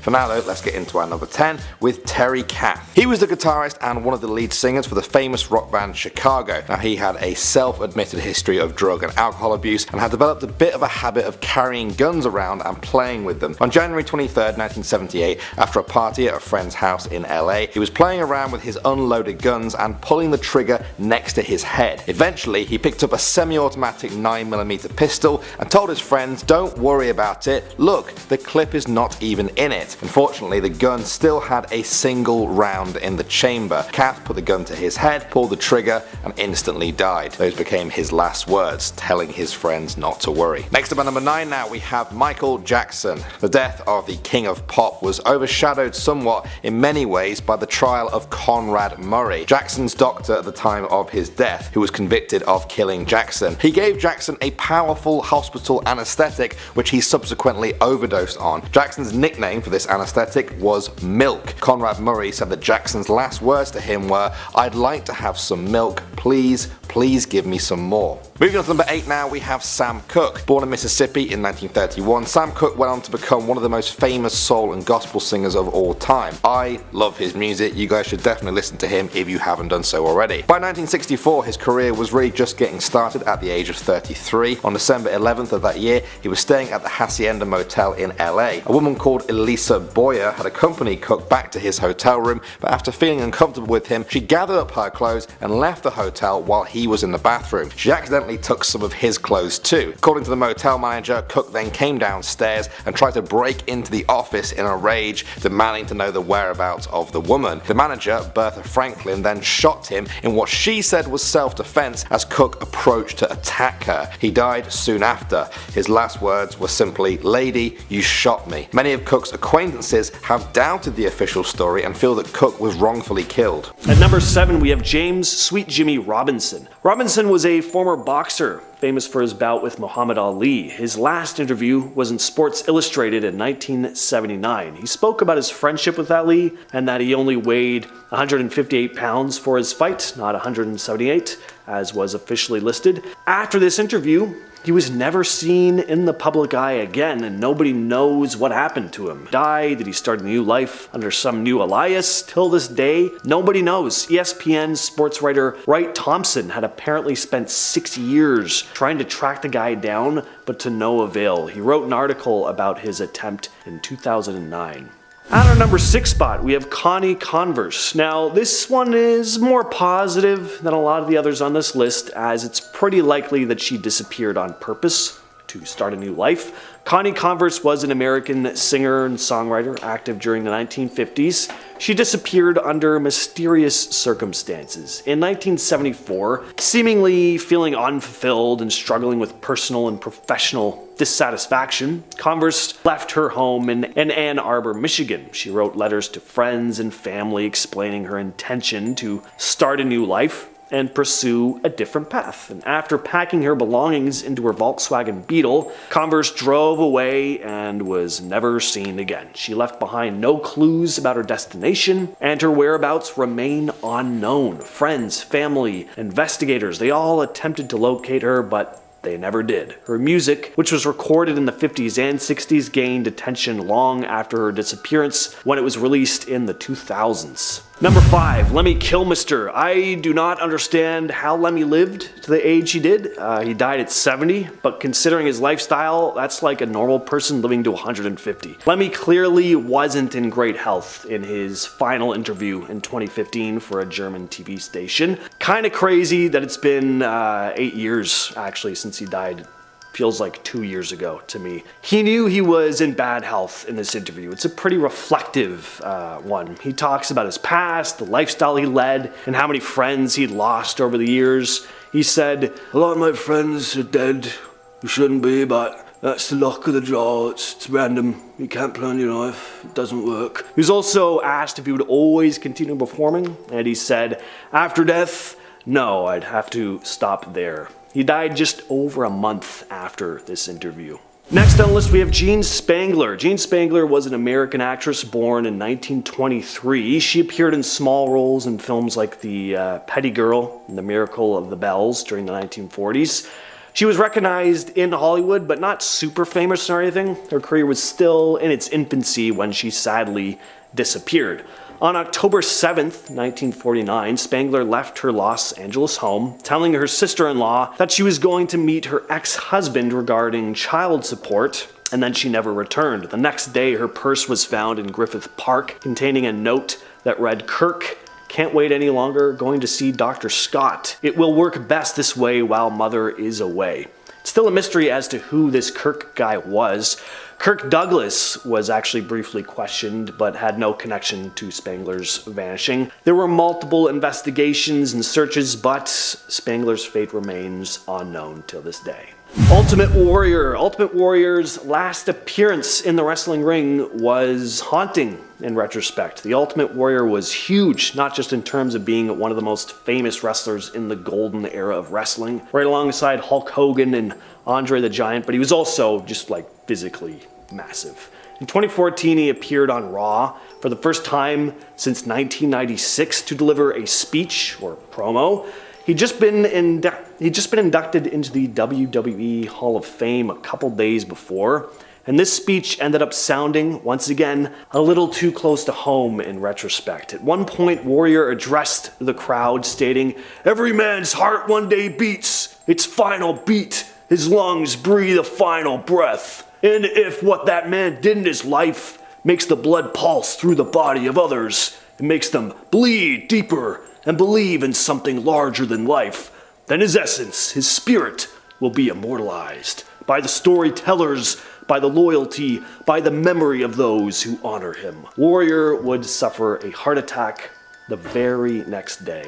For now though, let's get into our number 10 with Terry Kath. He was the guitarist and one of the lead singers for the famous rock band Chicago. Now he had a self-admitted history of drug and alcohol abuse and had developed a bit of a habit of carrying guns around and playing with them. On January 23rd, 1978, after a party at a friend's house in LA, he was playing around with his unloaded guns and pulling the trigger next to his head. Eventually, he picked up a semi-automatic 9mm pistol and told his friends, "Don't worry about it, look, the clip is not even in it." Unfortunately, the gun still had a single round in the chamber. Kath put the gun to his head, pulled the trigger, and instantly died. Those became his last words, telling his friends not to worry. Next up at number 9 now, we have Michael Jackson. The death of the King of Pop was overshadowed somewhat in many ways by the trial of Conrad Murray, Jackson's doctor at the time of his death, who was convicted of killing Jackson. He gave Jackson a powerful hospital anesthetic which he subsequently overdosed on. Jackson's nickname for this anesthetic was Milk. Conrad Murray said that Jackson's last words to him were, "I'd like to have some milk, please give me some more." Moving on to number 8 now, we have Sam Cooke. Born in Mississippi in 1931, Sam Cooke went on to become one of the most famous soul and gospel singers of all time. I love his music, you guys should definitely listen to him if you haven't done so already. By 1964, his career was really just getting started at the age of 33. On December 11th of that year, he was staying at the Hacienda Motel in LA. A woman called Elisa Boyer had accompanied Cooke back to his hotel room, but after feeling uncomfortable with him, she gathered up her clothes and left the hotel while he was in the bathroom. She accidentally took some of his clothes too. According to the motel manager, Cooke then came downstairs and tried to break into the office in a rage, demanding to know the whereabouts of the woman. The manager, Bertha Franklin, then shot him in what she said was self-defense as Cooke approached to attack her. He died soon after. His last words were simply, "Lady, you shot me." Many of Cooke's acquaintances have doubted the official story and feel that Cooke was wrongfully killed. At number 7 we have James "Sweet Jimmy" Robinson. Robinson was a former boxer, famous for his bout with Muhammad Ali. His last interview was in Sports Illustrated in 1979. He spoke about his friendship with Ali and that he only weighed 158 pounds for his fight, not 178, as was officially listed. After this interview, he was never seen in the public eye again, and nobody knows what happened to him. Died? Did he start a new life under some new alias? Till this day, nobody knows. ESPN sports writer Wright Thompson had apparently spent 6 years trying to track the guy down, but to no avail. He wrote an article about his attempt in 2009. At our number 6 spot, we have Connie Converse. Now, this one is more positive than a lot of the others on this list, as it's pretty likely that she disappeared on purpose to start a new life. Connie Converse was an American singer and songwriter active during the 1950s. She disappeared under mysterious circumstances. In 1974, seemingly feeling unfulfilled and struggling with personal and professional dissatisfaction, Converse left her home in Ann Arbor, Michigan. She wrote letters to friends and family explaining her intention to start a new life and pursue a different path. And after packing her belongings into her Volkswagen Beetle, Converse drove away and was never seen again. She left behind no clues about her destination, and her whereabouts remain unknown. Friends, family, investigators, they all attempted to locate her, but they never did. Her music, which was recorded in the 50s and 60s, gained attention long after her disappearance when it was released in the 2000s. Number 5, Lemmy Kilmister. I do not understand how Lemmy lived to the age he did. He died at 70, but considering his lifestyle, that's like a normal person living to 150. Lemmy clearly wasn't in great health in his final interview in 2015 for a German TV station. Kinda crazy that it's been 8 years actually since he died. Feels like 2 years ago to me. He knew he was in bad health in this interview. It's a pretty reflective one. He talks about his past, the lifestyle he led, and how many friends he'd lost over the years. He said, "A lot of my friends are dead who shouldn't be, but that's the luck of the draw. It's random. You can't plan your life. It doesn't work." He was also asked if he would always continue performing, and he said, "After death, no, I'd have to stop there." He died just over a month after this interview. Next on the list we have Jean Spangler. Jean Spangler was an American actress born in 1923. She appeared in small roles in films like The Petty Girl and The Miracle of the Bells during the 1940s. She was recognized in Hollywood, but not super famous or anything. Her career was still in its infancy when she sadly disappeared. On October 7th, 1949, Spangler left her Los Angeles home, telling her sister-in-law that she was going to meet her ex-husband regarding child support, and then she never returned. The next day, her purse was found in Griffith Park, containing a note that read, "Kirk, can't wait any longer, going to see Dr. Scott. It will work best this way while Mother is away." It's still a mystery as to who this Kirk guy was. Kirk Douglas was actually briefly questioned, but had no connection to Spangler's vanishing. There were multiple investigations and searches, but Spangler's fate remains unknown till this day. Ultimate Warrior. Ultimate Warrior's last appearance in the wrestling ring was haunting in retrospect. The Ultimate Warrior was huge, not just in terms of being one of the most famous wrestlers in the golden era of wrestling, right alongside Hulk Hogan and Andre the Giant, but he was also just like physically massive. In 2014, he appeared on Raw for the first time since 1996 to deliver a speech or promo. He'd just been inducted into the WWE Hall of Fame a couple days before, and this speech ended up sounding, once again, a little too close to home in retrospect. At one point, Warrior addressed the crowd, stating, "Every man's heart one day beats its final beat. His lungs breathe a final breath. And if what that man did in his life makes the blood pulse through the body of others, it makes them bleed deeper and believe in something larger than life, then his essence, his spirit, will be immortalized by the storytellers, by the loyalty, by the memory of those who honor him." Warrior would suffer a heart attack the very next day.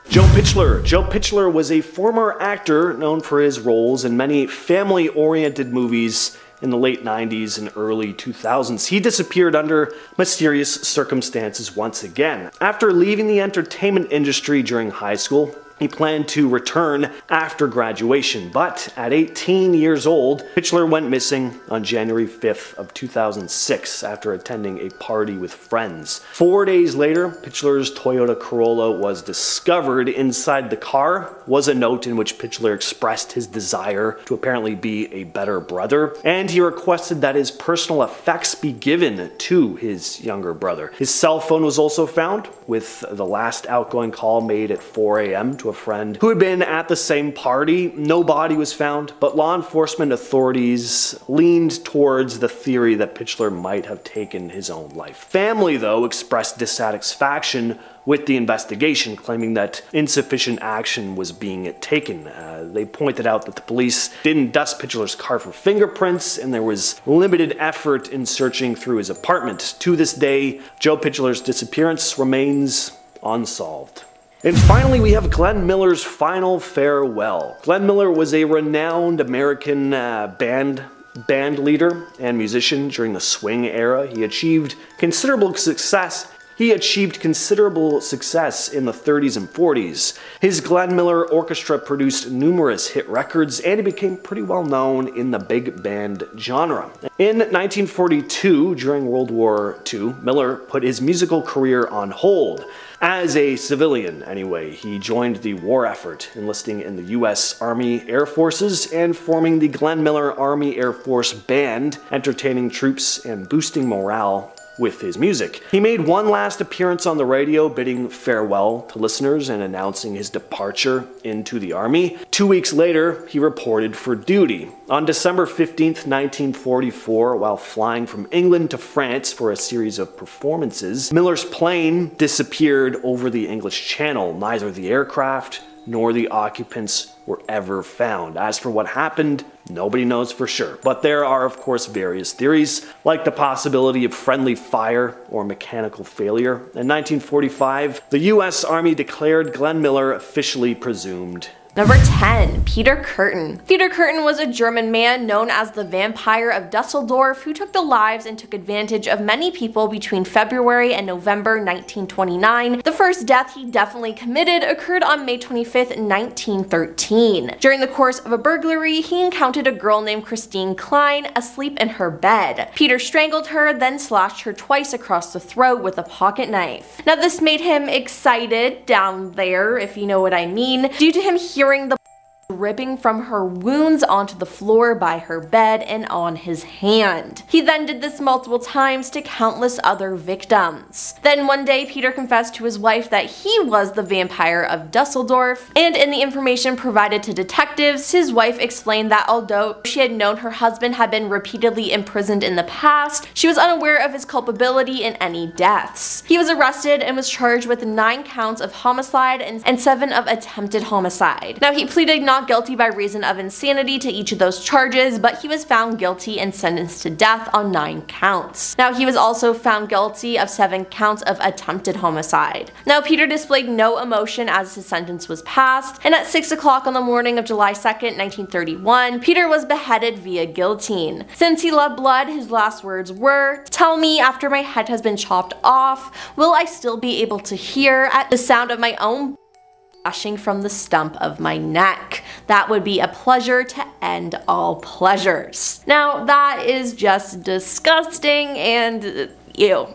Joe Pitchler. Joe Pitchler was a former actor known for his roles in many family-oriented movies in the late 90s and early 2000s. He disappeared under mysterious circumstances once again. After leaving the entertainment industry during high school, he planned to return after graduation, but at 18 years old, Pitchler went missing on January 5th of 2006 after attending a party with friends. 4 days later, Pitchler's Toyota Corolla was discovered. Inside the car was a note in which Pitchler expressed his desire to apparently be a better brother, and he requested that his personal effects be given to his younger brother. His cell phone was also found, with the last outgoing call made at 4 a.m. to a friend who had been at the same party. No body was found, but law enforcement authorities leaned towards the theory that Pitchler might have taken his own life. Family, though, expressed dissatisfaction with the investigation, claiming that insufficient action was being taken. They pointed out that the police didn't dust Pitchler's car for fingerprints, and there was limited effort in searching through his apartment. To this day, Joe Pitchler's disappearance remains unsolved. And finally, we have Glenn Miller's final farewell. Glenn Miller was a renowned American band leader and musician during the swing era. He achieved considerable success in the 30s and 40s. His Glenn Miller Orchestra produced numerous hit records, and he became pretty well known in the big band genre. In 1942, during World War II, Miller put his musical career on hold. As a civilian, anyway, he joined the war effort, enlisting in the U.S. Army Air Forces and forming the Glenn Miller Army Air Force Band, entertaining troops and boosting morale with his music. He made one last appearance on the radio, bidding farewell to listeners and announcing his departure into the Army. 2 weeks later, he reported for duty. On December 15th, 1944, while flying from England to France for a series of performances, Miller's plane disappeared over the English Channel. Neither the aircraft nor the occupants were ever found. As for what happened, nobody knows for sure. But there are, of course, various theories, like the possibility of friendly fire or mechanical failure. In 1945, the U.S. Army declared Glenn Miller officially presumed. Number 10, Peter Kürten. Peter Kürten was a German man known as the Vampire of Dusseldorf who took the lives and took advantage of many people between February and November 1929. The first death he definitely committed occurred on May 25th, 1913. During the course of a burglary, he encountered a girl named Christine Klein asleep in her bed. Peter strangled her, then slashed her twice across the throat with a pocket knife. Now this made him excited down there, if you know what I mean, due to him hearing the dripping from her wounds onto the floor by her bed and on his hand. He then did this multiple times to countless other victims. Then one day, Peter confessed to his wife that he was the vampire of Dusseldorf, and in the information provided to detectives, his wife explained that although she had known her husband had been repeatedly imprisoned in the past, she was unaware of his culpability in any deaths. He was arrested and was charged with 9 counts of homicide and 7 of attempted homicide. Now, he pleaded not guilty by reason of insanity to each of those charges, but he was found guilty and sentenced to death on 9 counts. Now, he was also found guilty of 7 counts of attempted homicide. Now, Peter displayed no emotion as his sentence was passed, and at 6 o'clock on the morning of July 2nd, 1931, Peter was beheaded via guillotine. Since he loved blood, his last words were, "Tell me, after my head has been chopped off, will I still be able to hear at the sound of my own flashing from the stump of my neck? That would be a pleasure to end all pleasures." Now, that is just disgusting and ew.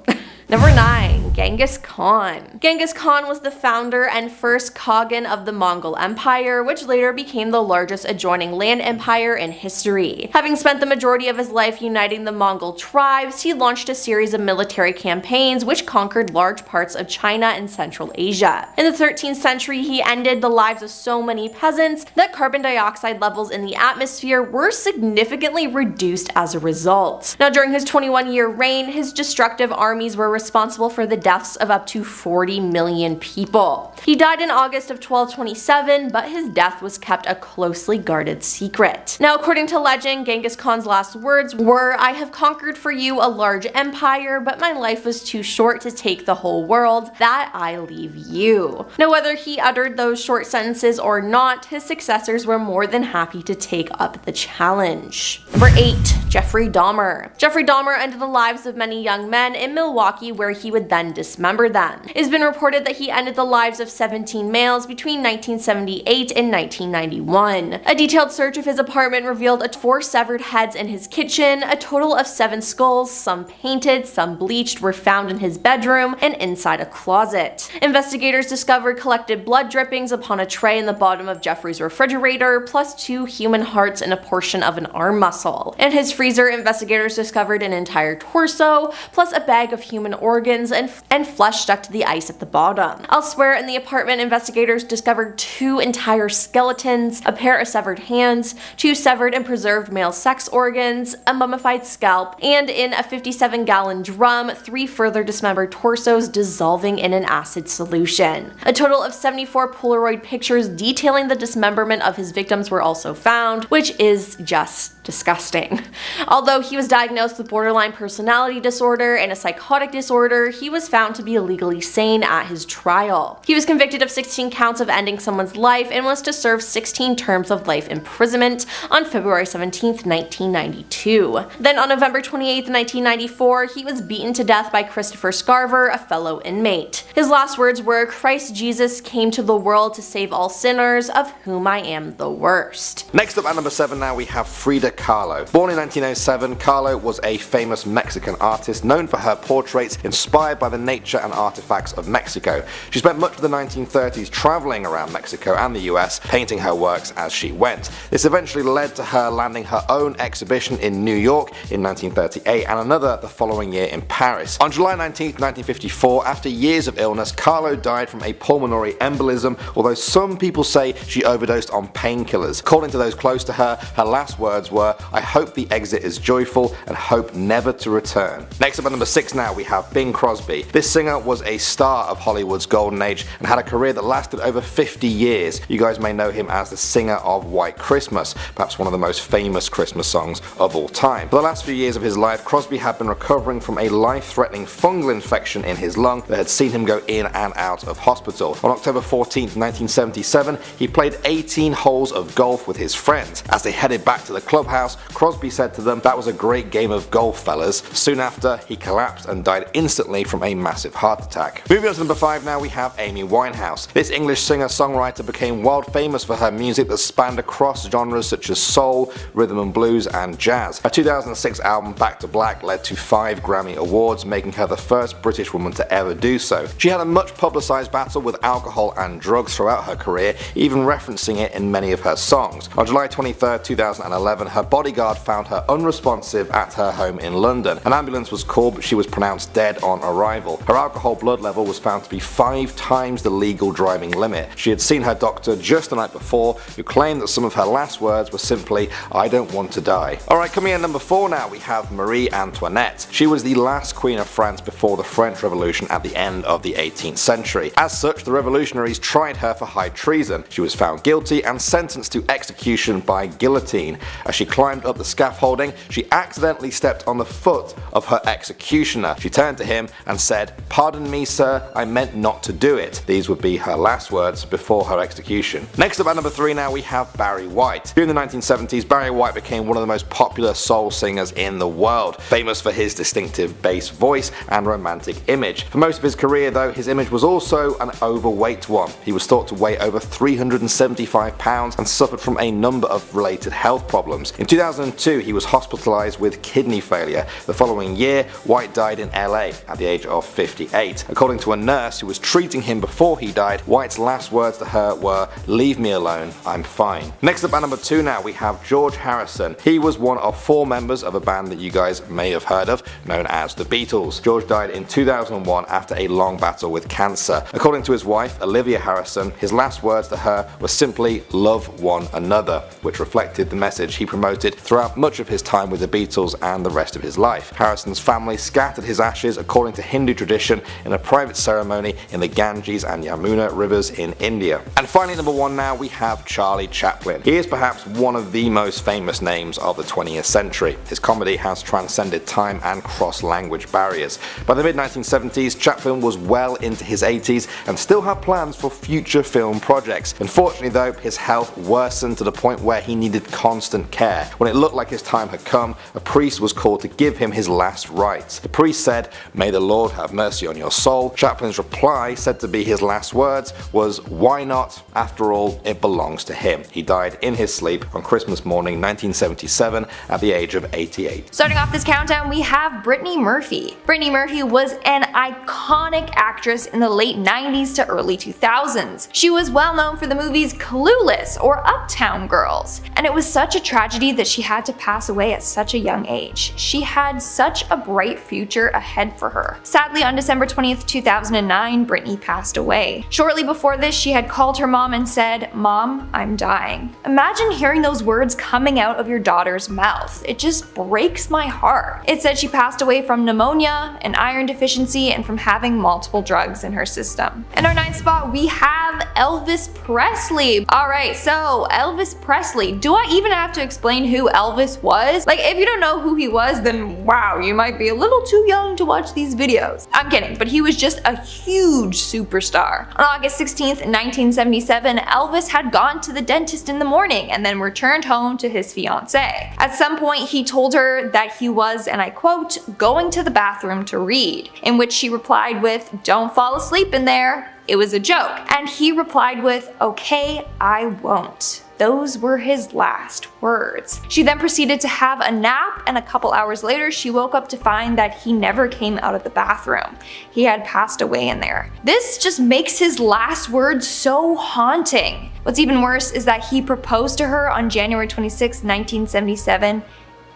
Number 9. Genghis Khan. Genghis Khan was the founder and first Khagan of the Mongol Empire, which later became the largest adjoining land empire in history. Having spent the majority of his life uniting the Mongol tribes, he launched a series of military campaigns which conquered large parts of China and Central Asia. In the 13th century, he ended the lives of so many peasants that carbon dioxide levels in the atmosphere were significantly reduced as a result. Now, during his 21-year reign, his destructive armies were responsible for the deaths of up to 40 million people. He died in August of 1227, but his death was kept a closely guarded secret. Now, according to legend, Genghis Khan's last words were, "I have conquered for you a large empire, but my life was too short to take the whole world. That I leave you." Now, whether he uttered those short sentences or not, his successors were more than happy to take up the challenge. Number 8. Jeffrey Dahmer. Jeffrey Dahmer ended the lives of many young men in Milwaukee, where he would then dismember them. It has been reported that he ended the lives of 17 males between 1978 and 1991. A detailed search of his apartment revealed 4 severed heads in his kitchen. A total of 7 skulls, some painted, some bleached, were found in his bedroom and inside a closet. Investigators discovered collected blood drippings upon a tray in the bottom of Jeffrey's refrigerator, plus 2 human hearts and a portion of an arm muscle. In his freezer, investigators discovered an entire torso, plus a bag of human organs and flesh stuck to the ice at the bottom. Elsewhere in the apartment, investigators discovered 2 entire skeletons, a pair of severed hands, 2 severed and preserved male sex organs, a mummified scalp, and in a 57-gallon drum, 3 further dismembered torsos dissolving in an acid solution. A total of 74 Polaroid pictures detailing the dismemberment of his victims were also found, which is just disgusting. Although he was diagnosed with borderline personality disorder and a psychotic disorder, he was found to be legally sane at his trial. He was convicted of 16 counts of ending someone's life and was to serve 16 terms of life imprisonment on February 17, 1992. Then on November 28, 1994, he was beaten to death by Christopher Scarver, a fellow inmate. His last words were, "Christ Jesus came to the world to save all sinners, of whom I am the worst." Next up at number 7 now we have Frida Kahlo. Born in 1907, Kahlo was a famous Mexican artist known for her portraits inspired by the nature and artifacts of Mexico. She spent much of the 1930s traveling around Mexico and the US, painting her works as she went. This eventually led to her landing her own exhibition in New York in 1938 and another the following year in Paris. On July 19, 1954, after years of illness, Kahlo died from a pulmonary embolism, although some people say she overdosed on painkillers. According to those close to her, her last words were, "I hope the exit is joyful and hope never to return." Next up at number 6 now we have Bing Crosby. This singer was a star of Hollywood's golden age and had a career that lasted over 50 years. You guys may know him as the singer of White Christmas, perhaps one of the most famous Christmas songs of all time. For the last few years of his life, Crosby had been recovering from a life-threatening fungal infection in his lung that had seen him go in and out of hospital. On October 14, 1977, he played 18 holes of golf with his friends. As they headed back to the clubhouse, clubhouse, Crosby said to them, "That was a great game of golf, fellas." Soon after, he collapsed and died instantly from a massive heart attack. Moving on to number 5 now, we have Amy Winehouse. This English singer-songwriter became world famous for her music that spanned across genres such as soul, rhythm and blues, and jazz. Her 2006 album Back to Black led to 5 Grammy Awards, making her the first British woman to ever do so. She had a much publicised battle with alcohol and drugs throughout her career, even referencing it in many of her songs. On July 23, 2011, her bodyguard found her unresponsive at her home in London. An ambulance was called, but she was pronounced dead on arrival. Her alcohol blood level was found to be 5 times the legal driving limit. She had seen her doctor just the night before, who claimed that some of her last words were simply, "I don't want to die." Alright, coming in at number 4 now, we have Marie Antoinette. She was the last queen of France before the French Revolution at the end of the 18th century. As such, the revolutionaries tried her for high treason. She was found guilty and sentenced to execution by guillotine. As she climbed up the scaffolding, she accidentally stepped on the foot of her executioner. She turned to him and said, "Pardon me, sir, I meant not to do it." These would be her last words before her execution. Next up at number 3 now, we have Barry White. During the 1970s, Barry White became one of the most popular soul singers in the world, famous for his distinctive bass voice and romantic image. For most of his career though, his image was also an overweight one. He was thought to weigh over 375 pounds and suffered from a number of related health problems. In 2002, he was hospitalized with kidney failure. The following year, White died in LA at the age of 58. According to a nurse who was treating him before he died, White's last words to her were, "Leave me alone, I'm fine." Next up at number 2 now, we have George Harrison. He was one of 4 members of a band that you guys may have heard of, known as the Beatles. George died in 2001 after a long battle with cancer. According to his wife, Olivia Harrison, his last words to her were simply, "Love one another," which reflected the message he promoted throughout much of his time with the Beatles and the rest of his life. Harrison's family scattered his ashes, according to Hindu tradition, in a private ceremony in the Ganges and Yamuna rivers in India. And finally, number 1 now, we have Charlie Chaplin. He is perhaps one of the most famous names of the 20th century. His comedy has transcended time and cross-language barriers. By the mid-1970s, Chaplin was well into his 80s and still had plans for future film projects. Unfortunately though, his health worsened to the point where he needed constant care. When it looked like his time had come, a priest was called to give him his last rites. The priest said, "May the Lord have mercy on your soul." Chaplin's reply, said to be his last words, was, "Why not? After all, it belongs to him." He died in his sleep on Christmas morning 1977 at the age of 88. Starting off this countdown, we have Brittany Murphy. Brittany Murphy was an iconic actress in the late 90s to early 2000s. She was well known for the movies Clueless or Uptown Girls, and it was such a tragedy that she had to pass away at such a young age. She had such a bright future ahead for her. Sadly, on December 20th, 2009, Brittany passed away. Shortly before this, she had called her mom and said, "Mom, I'm dying." Imagine hearing those words coming out of your daughter's mouth. It just breaks my heart. It said she passed away from pneumonia, an iron deficiency, and from having multiple drugs in her system. In our 9th spot, we have Elvis Presley. Alright, so Elvis Presley. Do I even have to explain who Elvis was? Like, if you don't know who he was, then wow, you might be a little too young to watch these videos. I'm kidding, but he was just a huge superstar. On August 16th, 1977, Elvis had gone to the dentist in the morning and then returned home to his fiancée. At some point, he told her that he was, and I quote, "going to the bathroom to read," in which she replied with, "Don't fall asleep in there. It was a joke." And he replied with, "Okay, I won't." Those were his last words. She then proceeded to have a nap, and a couple hours later she woke up to find that he never came out of the bathroom. He had passed away in there. This just makes his last words so haunting. What's even worse is that he proposed to her on January 26, 1977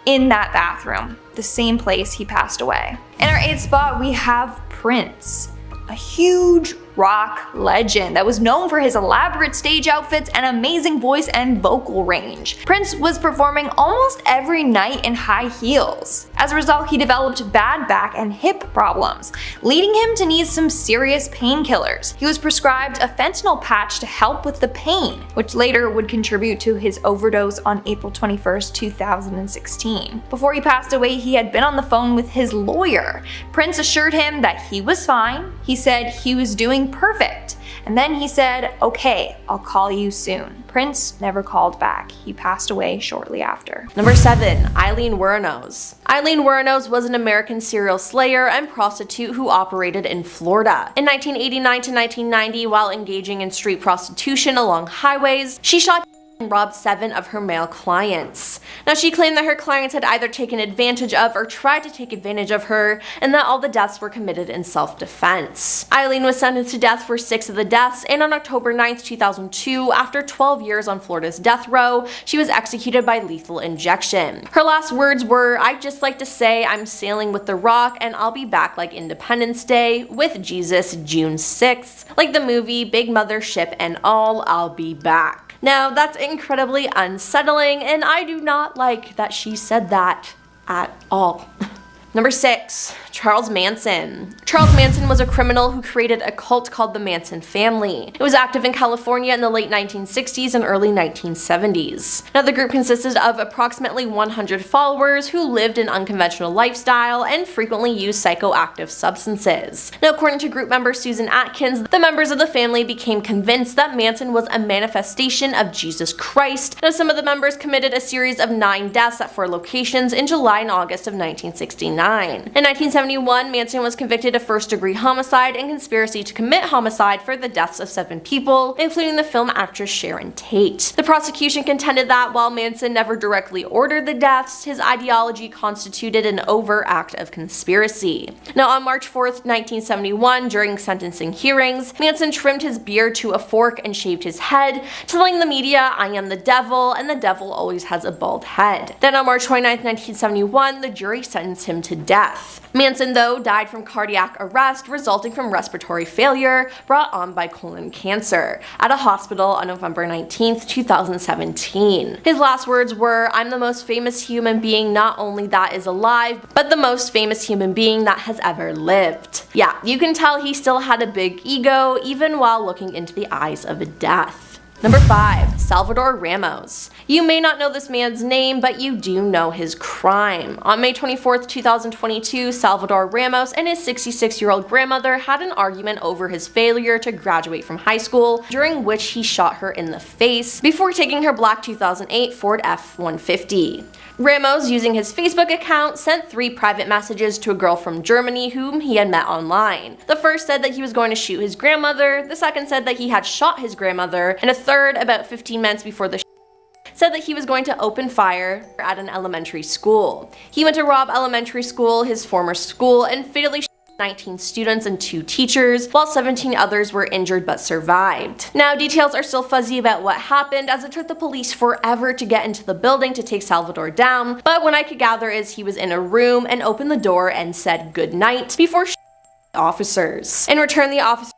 in that bathroom, the same place he passed away. In our 8th spot, we have Prince, a huge rock legend that was known for his elaborate stage outfits and amazing voice and vocal range. Prince was performing almost every night in high heels. As a result, he developed bad back and hip problems, leading him to need some serious painkillers. He was prescribed a fentanyl patch to help with the pain, which later would contribute to his overdose on April 21st, 2016. Before he passed away, he had been on the phone with his lawyer. Prince assured him that he was fine. He said he was doing perfect, and then he said, "Okay, I'll call you soon." Prince never called back. He passed away shortly after. Number 7. Eileen Wuornos. Eileen Wuornos was an American serial slayer and prostitute who operated in Florida. In 1989 to 1990, while engaging in street prostitution along highways, she shot and robbed 7 of her male clients. Now, she claimed that her clients had either taken advantage of or tried to take advantage of her, and that all the deaths were committed in self-defense. Eileen was sentenced to death for 6 of the deaths, and on October 9, 2002, after 12 years on Florida's death row, she was executed by lethal injection. Her last words were, "I'd just like to say I'm sailing with the rock and I'll be back like Independence Day, with Jesus, June 6th. Like the movie, Big Mother Ship and all, I'll be back." Now, that's incredibly unsettling, and I do not like that she said that at all. Number 6. Charles Manson. Charles Manson was a criminal who created a cult called the Manson family. It was active in California in the late 1960s and early 1970s. Now, the group consisted of approximately 100 followers who lived an unconventional lifestyle and frequently used psychoactive substances. Now, according to group member Susan Atkins, the members of the family became convinced that Manson was a manifestation of Jesus Christ. Now, some of the members committed a series of 9 deaths at 4 locations in July and August of 1969. In 1971, Manson was convicted of first-degree homicide and conspiracy to commit homicide for the deaths of 7 people, including the film actress Sharon Tate. The prosecution contended that while Manson never directly ordered the deaths, his ideology constituted an overt act of conspiracy. Now, on March 4th, 1971, during sentencing hearings, Manson trimmed his beard to a fork and shaved his head, telling the media, "I am the devil, and the devil always has a bald head." Then on March 29th, 1971, the jury sentenced him to death. Manson, though, died from cardiac arrest resulting from respiratory failure brought on by colon cancer at a hospital on November 19th, 2017. His last words were, "I'm the most famous human being not only that is alive, but the most famous human being that has ever lived." Yeah, you can tell he still had a big ego even while looking into the eyes of death. Number 5. Salvador Ramos. You may not know this man's name, but you do know his crime. On May 24th, 2022, Salvador Ramos and his 66-year-old grandmother had an argument over his failure to graduate from high school, during which he shot her in the face before taking her black 2008 Ford F-150. Ramos, using his Facebook account, sent 3 private messages to a girl from Germany whom he had met online. The first said that he was going to shoot his grandmother, the second said that he had shot his grandmother, and a third, about 15 minutes before the said that he was going to open fire at an elementary school. He went to Robb Elementary School, his former school, and fatally shot 19 students and 2 teachers, while 17 others were injured but survived. Now, details are still fuzzy about what happened, as it took the police forever to get into the building to take Salvador down, but what I could gather is he was in a room and opened the door and said good night before officers. In return, the officers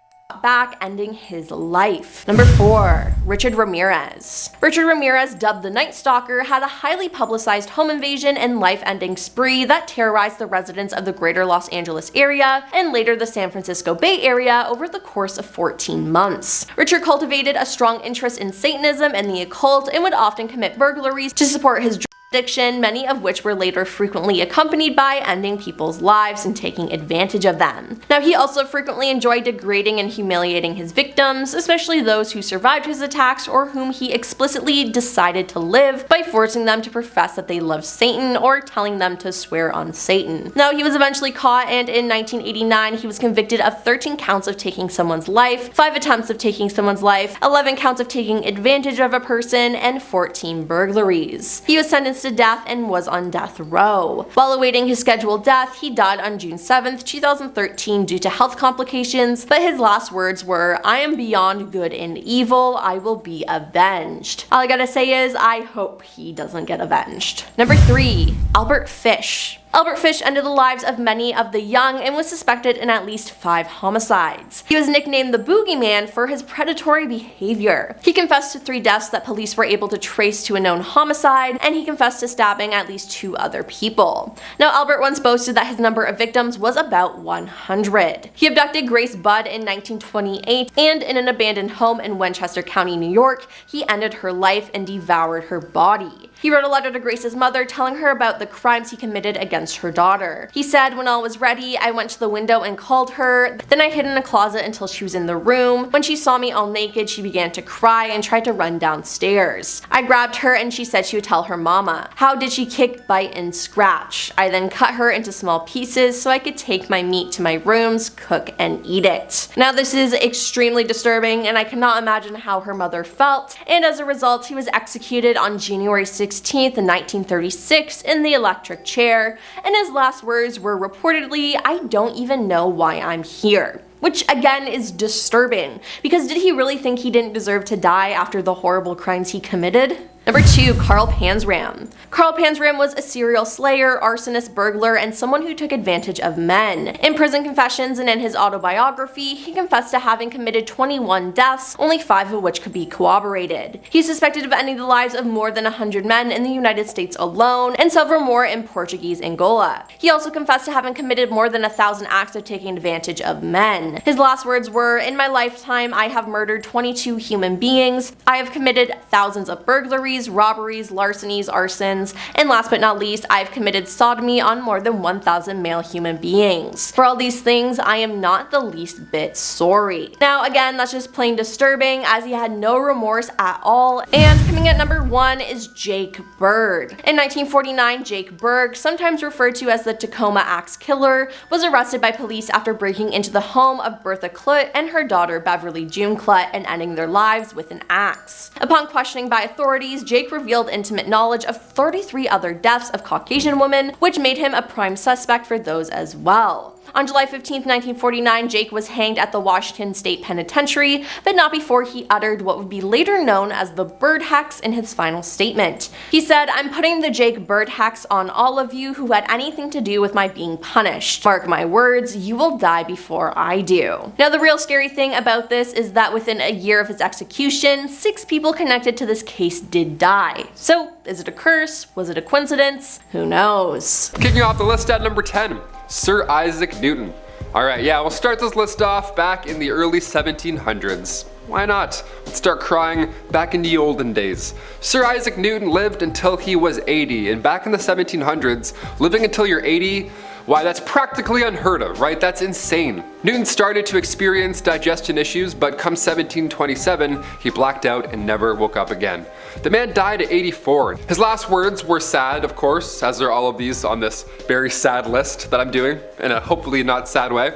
back, ending his life. Number 4. Richard Ramirez. Richard Ramirez, dubbed the Night Stalker, had a highly publicized home invasion and life-ending spree that terrorized the residents of the greater Los Angeles area and later the San Francisco Bay Area over the course of 14 months. Richard cultivated a strong interest in Satanism and the occult and would often commit burglaries to support his addiction, many of which were later frequently accompanied by ending people's lives and taking advantage of them. Now, he also frequently enjoyed degrading and humiliating his victims, especially those who survived his attacks or whom he explicitly decided to live by forcing them to profess that they loved Satan or telling them to swear on Satan. Now, he was eventually caught, and in 1989 he was convicted of 13 counts of taking someone's life, 5 attempts of taking someone's life, 11 counts of taking advantage of a person, and 14 burglaries. He was sentenced to death and was on death row. While awaiting his scheduled death, he died on June 7th, 2013 due to health complications, but his last words were, "I am beyond good and evil, I will be avenged." All I gotta say is, I hope he doesn't get avenged. Number 3. Albert Fish. Albert Fish ended the lives of many of the young and was suspected in at least 5 homicides. He was nicknamed the Boogeyman for his predatory behavior. He confessed to 3 deaths that police were able to trace to a known homicide, and he confessed to stabbing at least 2 other people. Now, Albert once boasted that his number of victims was about 100. He abducted Grace Budd in 1928, and in an abandoned home in Westchester County, New York, he ended her life and devoured her body. He wrote a letter to Grace's mother telling her about the crimes he committed against against her daughter. He said, "When all was ready, I went to the window and called her, then I hid in a closet until she was in the room. When she saw me all naked, she began to cry and tried to run downstairs. I grabbed her and she said she would tell her mama. How did she kick, bite, and scratch? I then cut her into small pieces so I could take my meat to my rooms, cook, and eat it." Now this is extremely disturbing and I cannot imagine how her mother felt, and as a result he was executed on January 16th, 1936 in the electric chair, and his last words were reportedly, "I don't even know why I'm here." Which again is disturbing, because did he really think he didn't deserve to die after the horrible crimes he committed? Number 2, Carl Panzram. Carl Panzram was a serial slayer, arsonist, burglar, and someone who took advantage of men. In prison confessions and in his autobiography, he confessed to having committed 21 deaths, only 5 of which could be corroborated. He's suspected of ending the lives of more than 100 men in the United States alone, and several more in Portuguese Angola. He also confessed to having committed more than 1,000 acts of taking advantage of men. His last words were, "In my lifetime, I have murdered 22 human beings. I have committed thousands of burglaries, robberies, larcenies, arsons, and last but not least, I've committed sodomy on more than 1,000 male human beings. For all these things, I am not the least bit sorry." Now again, that's just plain disturbing, as he had no remorse at all. And coming at number 1 is Jake Berg. In 1949, Jake Berg, sometimes referred to as the Tacoma Axe Killer, was arrested by police after breaking into the home of Bertha Klutt and her daughter Beverly June Klutt and ending their lives with an axe. Upon questioning by authorities, Jake revealed intimate knowledge of 33 other deaths of Caucasian women, which made him a prime suspect for those as well. On July 15, 1949, Jake was hanged at the Washington State Penitentiary, but not before he uttered what would be later known as the Bird Hex in his final statement. He said, "I'm putting the Jake Bird Hex on all of you who had anything to do with my being punished. Mark my words, you will die before I do." Now the real scary thing about this is that within a year of his execution, 6 people connected to this case did die. So is it a curse? Was it a coincidence? Who knows? Kicking off the list at number 10. Sir Isaac Newton. Alright, yeah, we'll start this list off back in the early 1700s. Why not? Let's start crying back in the olden days. Sir Isaac Newton lived until he was 80, and back in the 1700s, living until you're 80, why, that's practically unheard of, right? That's insane. Newton started to experience digestion issues, but come 1727, he blacked out and never woke up again. The man died at 84. His last words were sad, of course, as are all of these on this very sad list that I'm doing, in a hopefully not sad way.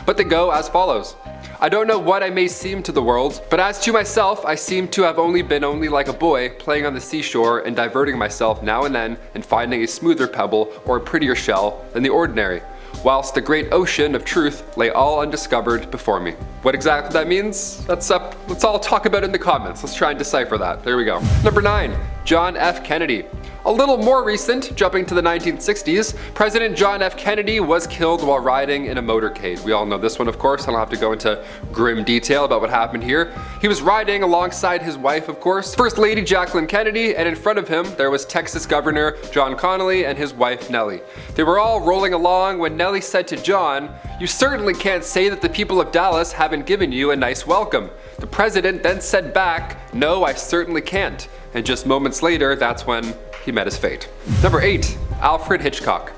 But they go as follows. "I don't know what I may seem to the world, but as to myself I seem to have been only like a boy playing on the seashore and diverting myself now and then and finding a smoother pebble or a prettier shell than the ordinary, whilst the great ocean of truth lay all undiscovered before me." What exactly that means? Let's all talk about it in the comments. Let's try and decipher that. There we go. Number 9, John F. Kennedy. A little more recent, jumping to the 1960s, President John F. Kennedy was killed while riding in a motorcade. We all know this one, of course. I don't have to go into grim detail about what happened here. He was riding alongside his wife, of course, First Lady Jacqueline Kennedy, and in front of him there was Texas Governor John Connally and his wife Nellie. They were all rolling along when Nellie said to John, "You certainly can't say that the people of Dallas haven't given you a nice welcome." The president then said back, "No, I certainly can't." And just moments later, that's when he met his fate. Number 8, Alfred Hitchcock.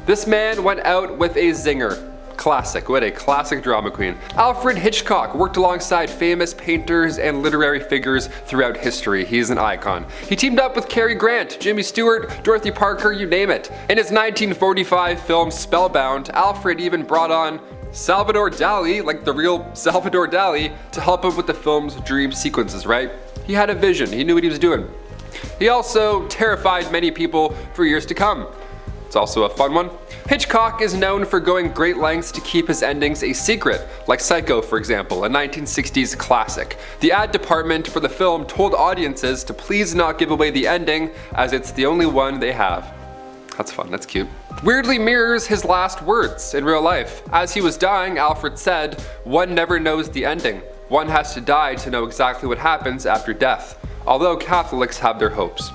This man went out with a zinger. Classic, what a classic drama queen. Alfred Hitchcock worked alongside famous painters and literary figures throughout history. He's an icon. He teamed up with Cary Grant, Jimmy Stewart, Dorothy Parker, you name it. In his 1945 film Spellbound, Alfred even brought on Salvador Dali, like the real Salvador Dali, to help him with the film's dream sequences, right? He had a vision, he knew what he was doing. He also terrified many people for years to come. It's also a fun one. Hitchcock is known for going great lengths to keep his endings a secret, like Psycho, for example, a 1960s classic. The ad department for the film told audiences to please not give away the ending, as it's the only one they have. That's fun, that's cute. Weirdly mirrors his last words in real life. As he was dying, Alfred said, "One never knows the ending. One has to die to know exactly what happens after death, although Catholics have their hopes."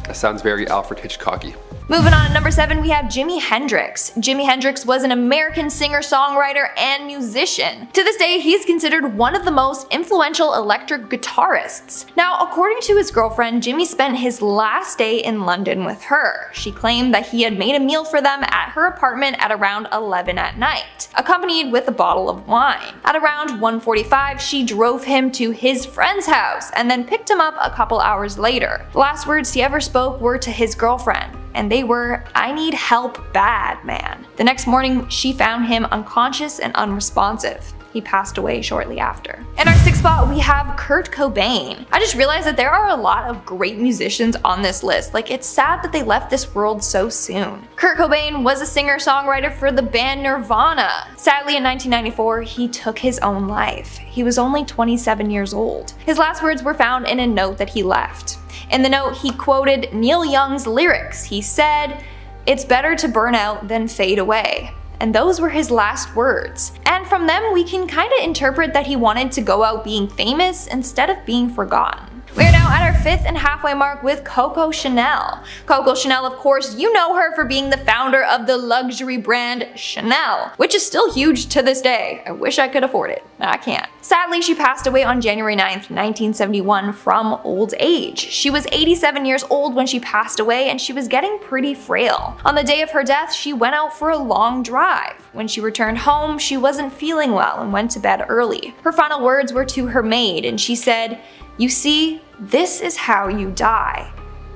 That sounds very Alfred Hitchcocky. Moving on to number 7, we have Jimi Hendrix. Jimi Hendrix was an American singer-songwriter and musician. To this day, he's considered one of the most influential electric guitarists. Now, according to his girlfriend, Jimi spent his last day in London with her. She claimed that he had made a meal for them at her apartment at around 11 at night, accompanied with a bottle of wine. At around 1:45, she drove him to his friend's house and then picked him up a couple hours later. The last words he ever spoke were to his girlfriend, and they were, "I need help bad, man." The next morning, she found him unconscious and unresponsive. He passed away shortly after. In our 6th spot, we have Kurt Cobain. I just realized that there are a lot of great musicians on this list. Like, it's sad that they left this world so soon. Kurt Cobain was a singer-songwriter for the band Nirvana. Sadly, in 1994, he took his own life. He was only 27 years old. His last words were found in a note that he left. In the note, he quoted Neil Young's lyrics. He said, "It's better to burn out than fade away." And those were his last words. And from them, we can kind of interpret that he wanted to go out being famous instead of being forgotten. We are now at our 5th and halfway mark with Coco Chanel. Coco Chanel, of course, you know her for being the founder of the luxury brand Chanel, which is still huge to this day. I wish I could afford it. I can't. Sadly, she passed away on January 9th, 1971 from old age. She was 87 years old when she passed away, and she was getting pretty frail. On the day of her death, she went out for a long drive. When she returned home, she wasn't feeling well and went to bed early. Her final words were to her maid, and she said, "You see, this is how you die."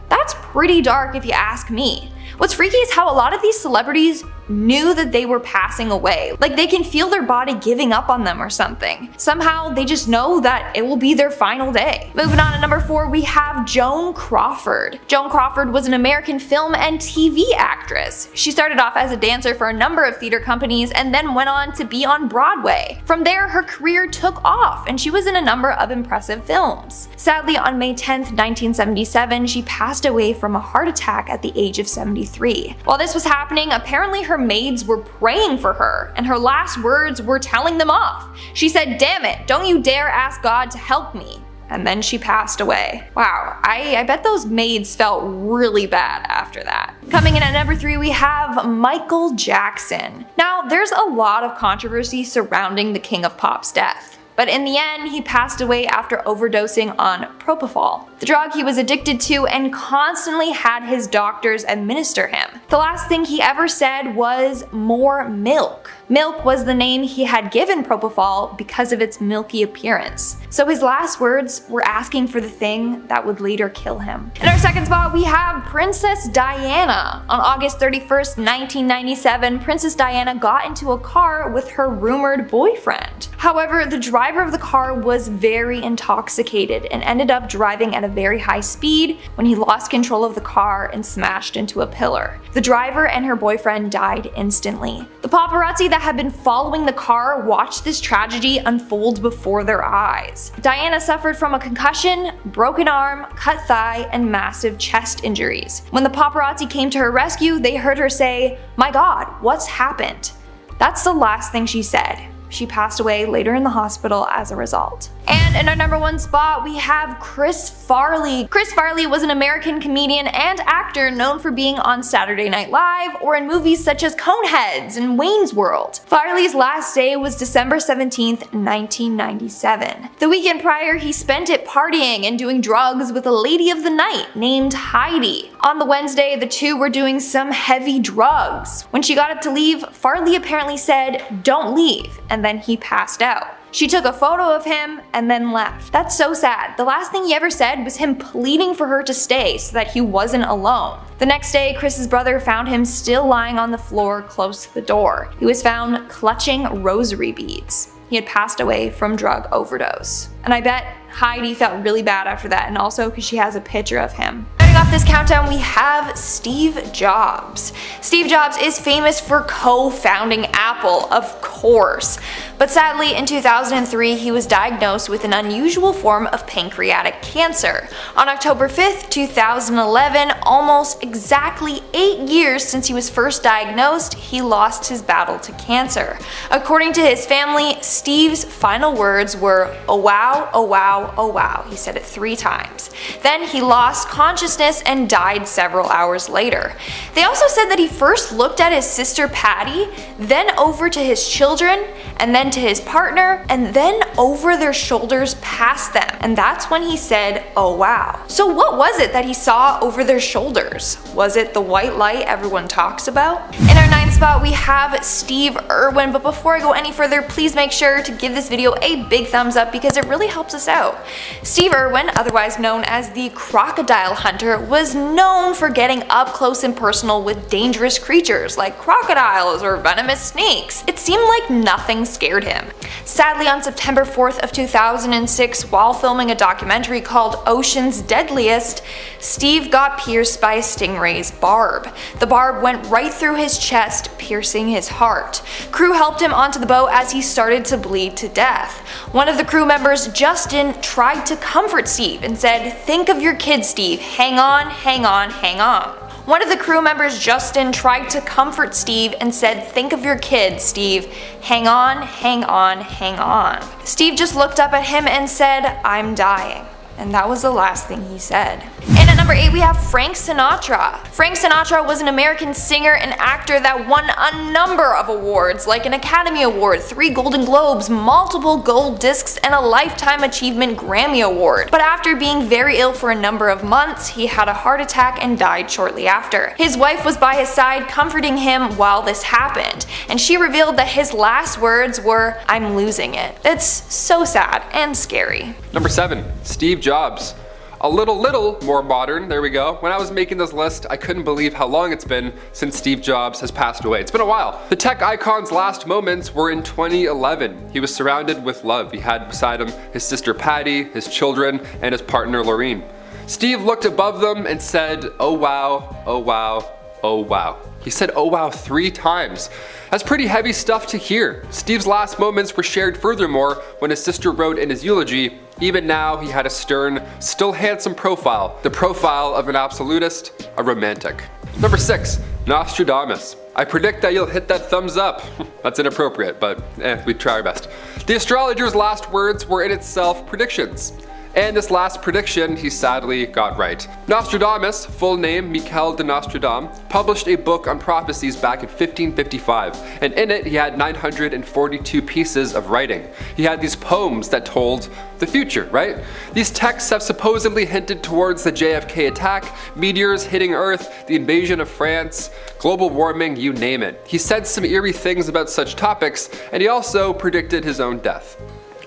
That's pretty dark if you ask me. What's freaky is how a lot of these celebrities knew that they were passing away. Like, they can feel their body giving up on them or something. Somehow they just know that it will be their final day. Moving on to number 4, we have Joan Crawford. Joan Crawford was an American film and TV actress. She started off as a dancer for a number of theater companies and then went on to be on Broadway. From there, her career took off and she was in a number of impressive films. Sadly, on May 10th, 1977, she passed away from a heart attack at the age of 73. While this was happening, apparently her maids were praying for her, and her last words were telling them off. She said, "Damn it, don't you dare ask God to help me." And then she passed away. Wow, I bet those maids felt really bad after that. Coming in at number 3, we have Michael Jackson. Now, there's a lot of controversy surrounding the King of Pop's death. But in the end, he passed away after overdosing on propofol, the drug he was addicted to and constantly had his doctors administer him. The last thing he ever said was "more milk." Milk was the name he had given propofol because of its milky appearance. So his last words were asking for the thing that would later kill him. In our 2nd spot, we have Princess Diana. On August 31st, 1997, Princess Diana got into a car with her rumored boyfriend. However, the driver of the car was very intoxicated and ended up driving at a very high speed when he lost control of the car and smashed into a pillar. The driver and her boyfriend died instantly. The paparazzi that had been following the car watched this tragedy unfold before their eyes. Diana suffered from a concussion, broken arm, cut thigh, and massive chest injuries. When the paparazzi came to her rescue, they heard her say, "My God, what's happened?" That's the last thing she said. She passed away later in the hospital as a result. And in our number 1 spot, we have Chris Farley. Chris Farley was an American comedian and actor known for being on Saturday Night Live or in movies such as Coneheads and Wayne's World. Farley's last day was December 17th, 1997. The weekend prior, he spent it partying and doing drugs with a lady of the night named Heidi. On the Wednesday, the two were doing some heavy drugs. When she got up to leave, Farley apparently said, "Don't leave," and then he passed out. She took a photo of him and then left. That's so sad. The last thing he ever said was him pleading for her to stay so that he wasn't alone. The next day, Chris's brother found him still lying on the floor close to the door. He was found clutching rosary beads. He had passed away from drug overdose. And I bet Heidi felt really bad after that, and also because she has a picture of him. Starting off this countdown, we have Steve Jobs. Steve Jobs is famous for co-founding Apple, of course. But sadly, in 2003, he was diagnosed with an unusual form of pancreatic cancer. On October 5th, 2011, almost exactly 8 years since he was first diagnosed, he lost his battle to cancer. According to his family, Steve's final words were, "Oh wow, oh wow, oh wow." He said it 3 times. Then he lost consciousness and died several hours later. They also said that he first looked at his sister Patty, then over to his children, and then to his partner, and then over their shoulders past them. And that's when he said, "Oh wow." So what was it that he saw over their shoulders? Was it the white light everyone talks about? In our 9th spot, we have Steve Irwin, but before I go any further, please make sure to give this video a big thumbs up because it really helps us out. Steve Irwin, otherwise known as the crocodile hunter, was known for getting up close and personal with dangerous creatures like crocodiles or venomous snakes. It seemed like nothing scared him. Sadly, on September 4th of 2006, while filming a documentary called Ocean's Deadliest, Steve got pierced by a stingray's barb. The barb went right through his chest, piercing his heart. Crew helped him onto the boat as he started to bleed to death. One of the crew members, Justin, tried to comfort Steve and said, "Think of your kid, Steve. Hang on, hang on, hang on." One of the crew members, Justin, tried to comfort Steve and said, "Think of your kid, Steve. Hang on, hang on, hang on." Steve just looked up at him and said, "I'm dying." And that was the last thing he said. And at number 8, we have Frank Sinatra. Frank Sinatra was an American singer and actor that won a number of awards, like an Academy Award, 3 Golden Globes, multiple gold discs, and a Lifetime Achievement Grammy Award. But after being very ill for a number of months, he had a heart attack and died shortly after. His wife was by his side comforting him while this happened, and she revealed that his last words were, "I'm losing it." It's so sad and scary. Number 7, Steve Jobs. A little more modern, there we go. When I was making this list, I couldn't believe how long it's been since Steve Jobs has passed away. It's been a while. The tech icon's last moments were in 2011. He was surrounded with love. He had beside him his sister Patty, his children, and his partner Lorene. Steve looked above them and said, "Oh wow, oh wow, oh wow." He said "oh wow" 3 times. That's pretty heavy stuff to hear. Steve's last moments were shared furthermore when his sister wrote in his eulogy, "Even now he had a stern, still handsome profile, the profile of an absolutist, a romantic." Number 6, Nostradamus. I predict that you'll hit that thumbs up. That's inappropriate, but we try our best. The astrologer's last words were in itself predictions. And this last prediction he sadly got right. Nostradamus, full name Michel de Nostradam, published a book on prophecies back in 1555, and in it he had 942 pieces of writing. He had these poems that told the future, right? These texts have supposedly hinted towards the JFK attack, meteors hitting Earth, the invasion of France, global warming, you name it. He said some eerie things about such topics, and he also predicted his own death.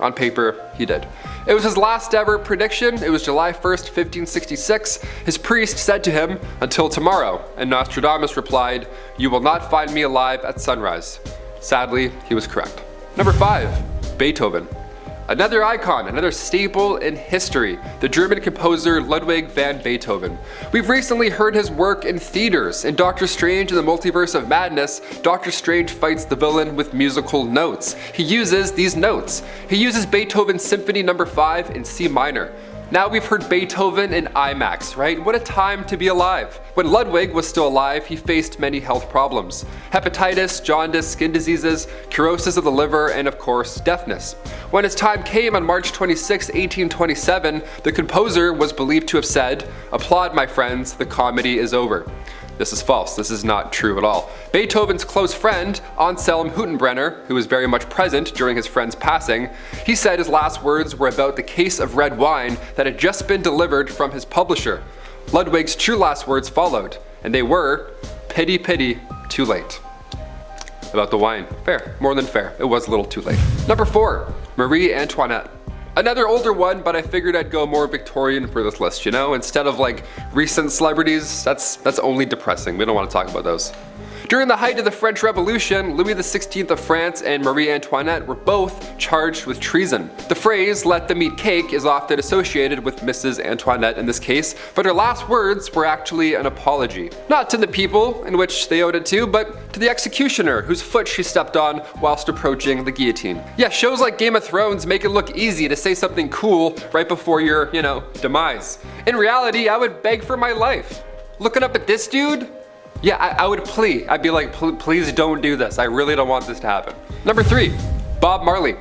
On paper, he did. It was his last ever prediction. It was July 1st, 1566. His priest said to him, "Until tomorrow," and Nostradamus replied, "You will not find me alive at sunrise." Sadly, he was correct. Number 5, Beethoven. Another icon, another staple in history, the German composer Ludwig van Beethoven. We've recently heard his work in theaters. In Doctor Strange and the Multiverse of Madness, Doctor Strange fights the villain with musical notes. He uses these notes. He uses Beethoven's Symphony No. 5 in C minor. Now we've heard Beethoven in IMAX, right? What a time to be alive. When Ludwig was still alive, he faced many health problems. Hepatitis, jaundice, skin diseases, cirrhosis of the liver, and of course, deafness. When his time came on March 26, 1827, the composer was believed to have said, "Applaud, my friends, the comedy is over." This is false. This is not true at all. Beethoven's close friend, Anselm Hüttenbrenner, who was very much present during his friend's passing, he said his last words were about the case of red wine that had just been delivered from his publisher. Ludwig's true last words followed, and they were, "Pity, pity, too late." About the wine. Fair. More than fair. It was a little too late. Number 4, Marie Antoinette. Another older one, but I figured I'd go more Victorian for this list, you know? Instead of like recent celebrities, that's only depressing. We don't want to talk about those. During the height of the French Revolution, Louis XVI of France and Marie Antoinette were both charged with treason. The phrase, "let them eat cake," is often associated with Mrs. Antoinette in this case, but her last words were actually an apology. Not to the people in which they owed it to, but to the executioner whose foot she stepped on whilst approaching the guillotine. Yeah, shows like Game of Thrones make it look easy to say something cool right before your, demise. In reality, I would beg for my life. Looking up at this dude? Yeah, I would plea. I'd be like, please don't do this. I really don't want this to happen. Number 3, Bob Marley.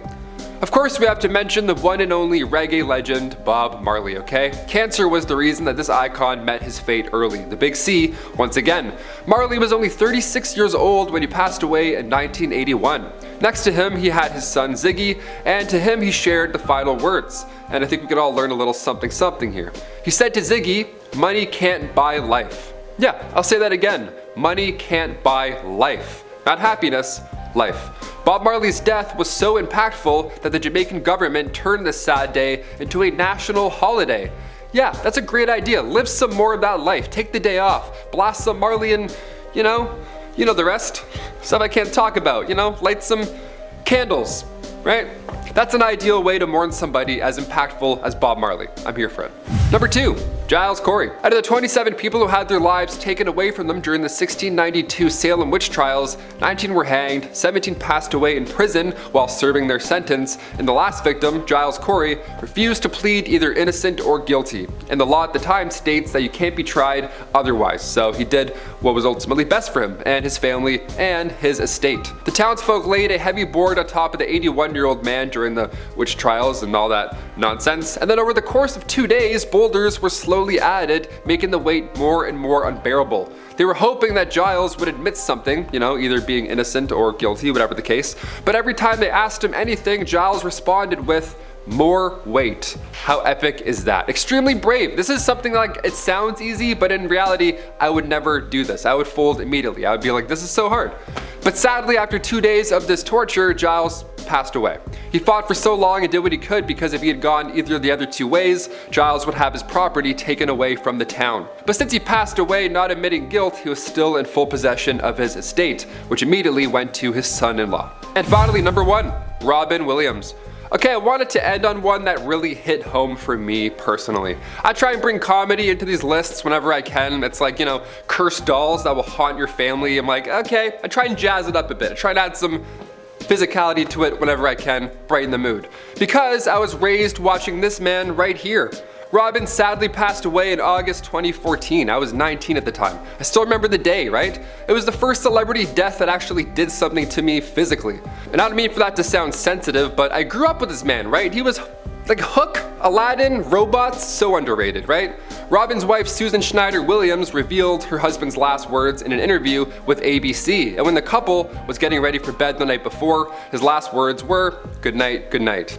Of course, we have to mention the one and only reggae legend, Bob Marley, okay? Cancer was the reason that this icon met his fate early. The big C, once again. Marley was only 36 years old when he passed away in 1981. Next to him, he had his son Ziggy, and to him he shared the final words. And I think we could all learn a little something here. He said to Ziggy, "Money can't buy life." Yeah, I'll say that again. Money can't buy life. Not happiness, life. Bob Marley's death was so impactful that the Jamaican government turned this sad day into a national holiday. Yeah, that's a great idea. Live some more of that life. Take the day off. Blast some Marley and, you know the rest. Stuff I can't talk about, light some candles, right? That's an ideal way to mourn somebody as impactful as Bob Marley. I'm here for it. Number 2, Giles Corey. Out of the 27 people who had their lives taken away from them during the 1692 Salem witch trials, 19 were hanged, 17 passed away in prison while serving their sentence, and the last victim, Giles Corey, refused to plead either innocent or guilty. And the law at the time states that you can't be tried otherwise, so he did what was ultimately best for him and his family and his estate. The townsfolk laid a heavy board on top of the 81-year-old man during the witch trials and all that nonsense, and then over the course of 2 days, boulders were slowly added, making the weight more and more unbearable. They were hoping that Giles would admit something, either being innocent or guilty, whatever the case, but every time they asked him anything, Giles responded with, "More weight." How epic is that? Extremely brave. This is something like, it sounds easy, but in reality, I would never do this. I would fold immediately. I would be like, this is so hard. But sadly, after 2 days of this torture, Giles passed away. He fought for so long and did what he could because if he had gone either of the other 2 ways, Giles would have his property taken away from the town. But since he passed away not admitting guilt, he was still in full possession of his estate, which immediately went to his son-in-law. And finally, number 1, Robin Williams. Okay, I wanted to end on one that really hit home for me personally. I try and bring comedy into these lists whenever I can. It's like, cursed dolls that will haunt your family. I'm like, okay, I try and jazz it up a bit. I try and add some physicality to it whenever I can, brighten the mood. Because I was raised watching this man right here. Robin sadly passed away in August 2014. I was 19 at the time. I still remember the day, right? It was the first celebrity death that actually did something to me physically. And I don't mean for that to sound sensitive, but I grew up with this man, right? He was like Hook, Aladdin, robots, so underrated, right? Robin's wife Susan Schneider Williams revealed her husband's last words in an interview with ABC. And when the couple was getting ready for bed the night before, his last words were, "Good night, good night."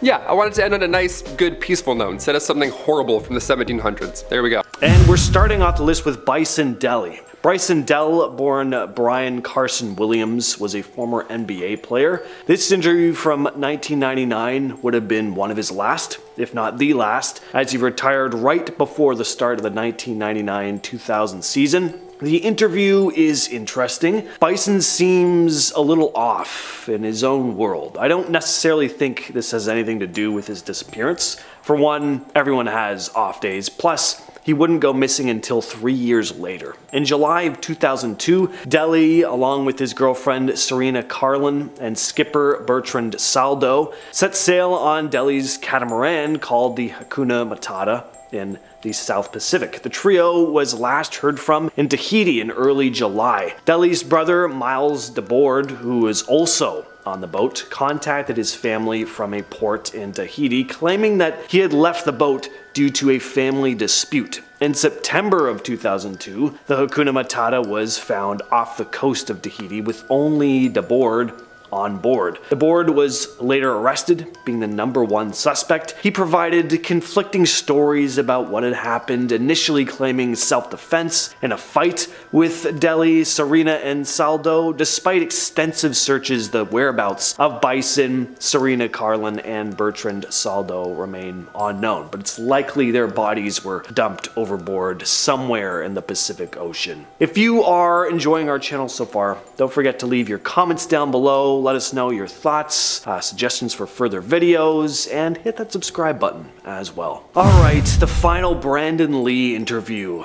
Yeah, I wanted to end on a nice, good, peaceful note instead of something horrible from the 1700s. There we go. And we're starting off the list with Bryson Deli. Bryson Dell, born Brian Carson Williams, was a former NBA player. This interview from 1999 would have been one of his last, if not the last, as he retired right before the start of the 1999-2000 season. The interview is interesting. Bryson seems a little off in his own world. I don't necessarily think this has anything to do with his disappearance. For one, everyone has off days. Plus, he wouldn't go missing until 3 years later. In July of 2002, Deli, along with his girlfriend Serena Carlin and skipper Bertrand Saldo, set sail on Deli's catamaran called the Hakuna Matata in the South Pacific. The trio was last heard from in Tahiti in early July. Deli's brother, Miles DeBoard, who was also on the boat, contacted his family from a port in Tahiti, claiming that he had left the boat due to a family dispute. In September of 2002, the Hakuna Matata was found off the coast of Tahiti with only DeBoard on board. The board was later arrested, being the #1 suspect. He provided conflicting stories about what had happened, initially claiming self-defense in a fight with Deli, Serena, and Saldo. Despite extensive searches, the whereabouts of Bison, Serena, Carlin, and Bertrand Saldo remain unknown, but it's likely their bodies were dumped overboard somewhere in the Pacific Ocean. If you are enjoying our channel so far, don't forget to leave your comments down below, let us know your thoughts, suggestions for further videos, and hit that subscribe button as well. Alright, the final Brandon Lee interview.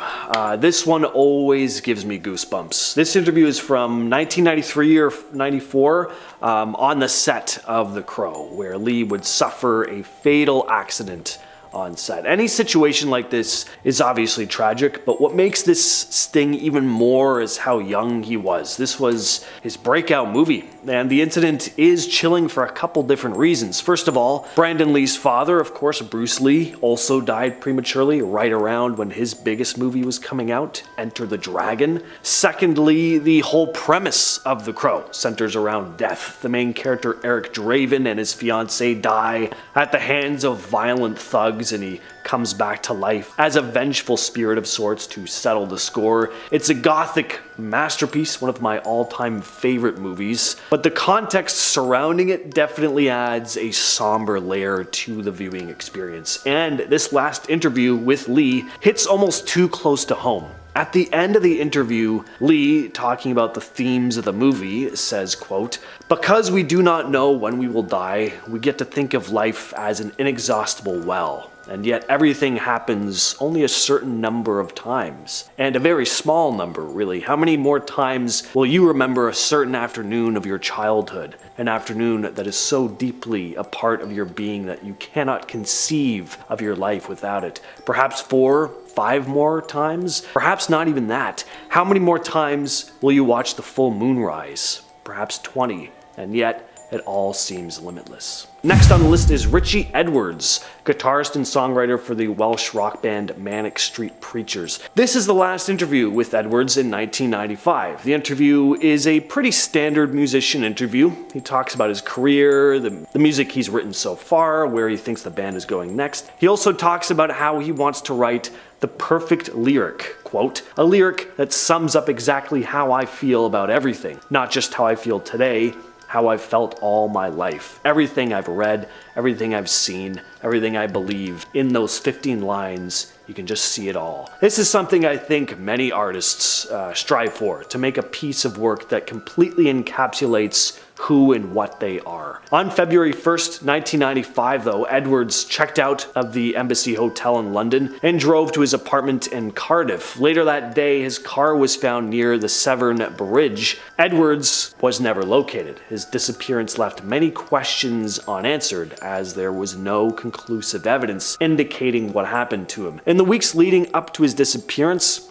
This one always gives me goosebumps. This interview is from 1993 or 94, on the set of The Crow, where Lee would suffer a fatal accident on set. Any situation like this is obviously tragic, but what makes this sting even more is how young he was. This was his breakout movie, and the incident is chilling for a couple different reasons. First of all, Brandon Lee's father, of course, Bruce Lee, also died prematurely right around when his biggest movie was coming out, Enter the Dragon. Secondly, the whole premise of The Crow centers around death. The main character, Eric Draven, and his fiancée die at the hands of violent thugs, and he comes back to life as a vengeful spirit of sorts to settle the score. It's a gothic masterpiece, one of my all-time favorite movies, but the context surrounding it definitely adds a somber layer to the viewing experience. And this last interview with Lee hits almost too close to home. At the end of the interview, Lee, talking about the themes of the movie, says, quote, "Because we do not know when we will die, we get to think of life as an inexhaustible well. And yet everything happens only a certain number of times. And a very small number, really. How many more times will you remember a certain afternoon of your childhood? An afternoon that is so deeply a part of your being that you cannot conceive of your life without it. Perhaps 4, 5 more times? Perhaps not even that. How many more times will you watch the full moon rise? Perhaps 20. And yet, it all seems limitless." Next on the list is Richie Edwards, guitarist and songwriter for the Welsh rock band Manic Street Preachers. This is the last interview with Edwards in 1995. The interview is a pretty standard musician interview. He talks about his career, the music he's written so far, where he thinks the band is going next. He also talks about how he wants to write the perfect lyric, quote, "A lyric that sums up exactly how I feel about everything, not just how I feel today, how I've felt all my life. Everything I've read, everything I've seen, everything I believe. In those 15 lines, you can just see it all." This is something I think many artists strive for, to make a piece of work that completely encapsulates who and what they are. On February 1st, 1995 though, Edwards checked out of the Embassy Hotel in London and drove to his apartment in Cardiff. Later that day, his car was found near the Severn Bridge. Edwards was never located. His disappearance left many questions unanswered, as there was no conclusive evidence indicating what happened to him. In the weeks leading up to his disappearance,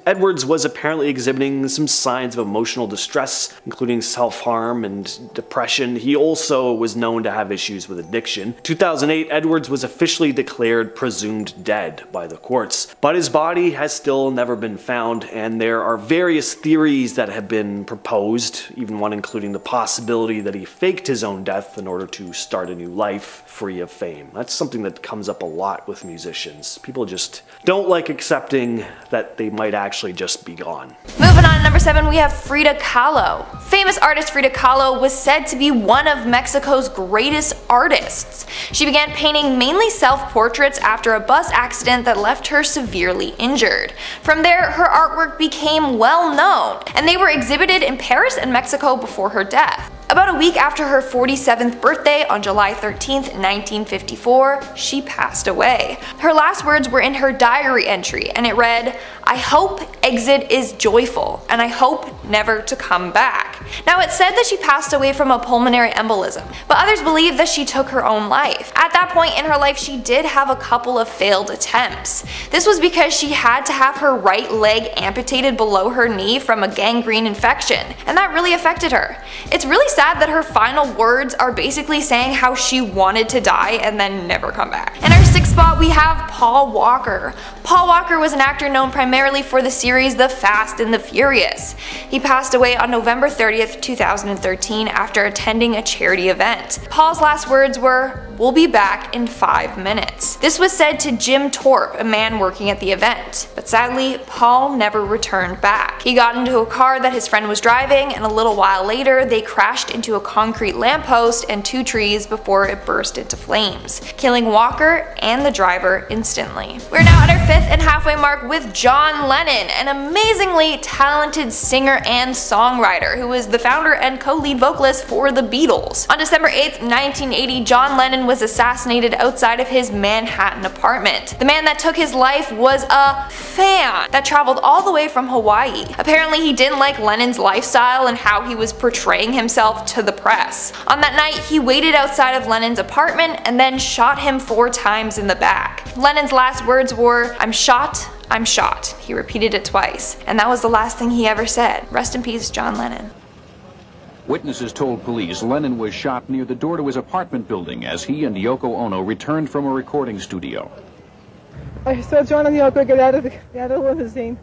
Edwards was apparently exhibiting some signs of emotional distress, including self-harm and depression. He also was known to have issues with addiction. In 2008, Edwards was officially declared presumed dead by the courts, but his body has still never been found, and there are various theories that have been proposed, even one including the possibility that he faked his own death in order to start a new life free of fame. That's something that comes up a lot with musicians. People just don't like accepting that they might actually just be gone. Moving on to number 7, we have Frida Kahlo. Famous artist Frida Kahlo was said to be one of Mexico's greatest artists. She began painting mainly self-portraits after a bus accident that left her severely injured. From there, her artwork became well known, and they were exhibited in Paris and Mexico before her death. About a week after her 47th birthday, on July 13th, 1954, she passed away. Her last words were in her diary entry, and it read, "I hope exit is joyful, and I hope never to come back." Now, it's said that she passed away from a pulmonary embolism, but others believe that she took her own life. At that point in her life, she did have a couple of failed attempts. This was because she had to have her right leg amputated below her knee from a gangrene infection, and that really affected her. It's really sad that her final words are basically saying how she wanted to die and then never come back. In her 6 spot, we have Paul Walker. Paul Walker was an actor known primarily for the series The Fast and the Furious. He passed away on November 30th, 2013 after attending a charity event. Paul's last words were, "We'll be back in 5 minutes." This was said to Jim Torp, a man working at the event. But sadly, Paul never returned back. He got into a car that his friend was driving, and a little while later they crashed into a concrete lamppost and 2 trees before it burst into flames, killing Walker and the driver instantly. We're now at our 5th and halfway mark with John Lennon, an amazingly talented singer and songwriter who was the founder and co-lead vocalist for the Beatles. On December 8th, 1980, John Lennon was assassinated outside of his Manhattan apartment. The man that took his life was a fan that traveled all the way from Hawaii. Apparently he didn't like Lennon's lifestyle and how he was portraying himself to the press. On that night, he waited outside of Lennon's apartment and then shot him 4 times in the back. Lennon's last words were, "I'm shot, I'm shot." He repeated it twice, and that was the last thing he ever said. Rest in peace, John Lennon. Witnesses told police Lennon was shot near the door to his apartment building as he and Yoko Ono returned from a recording studio. I saw John and Yoko get out of the limousine.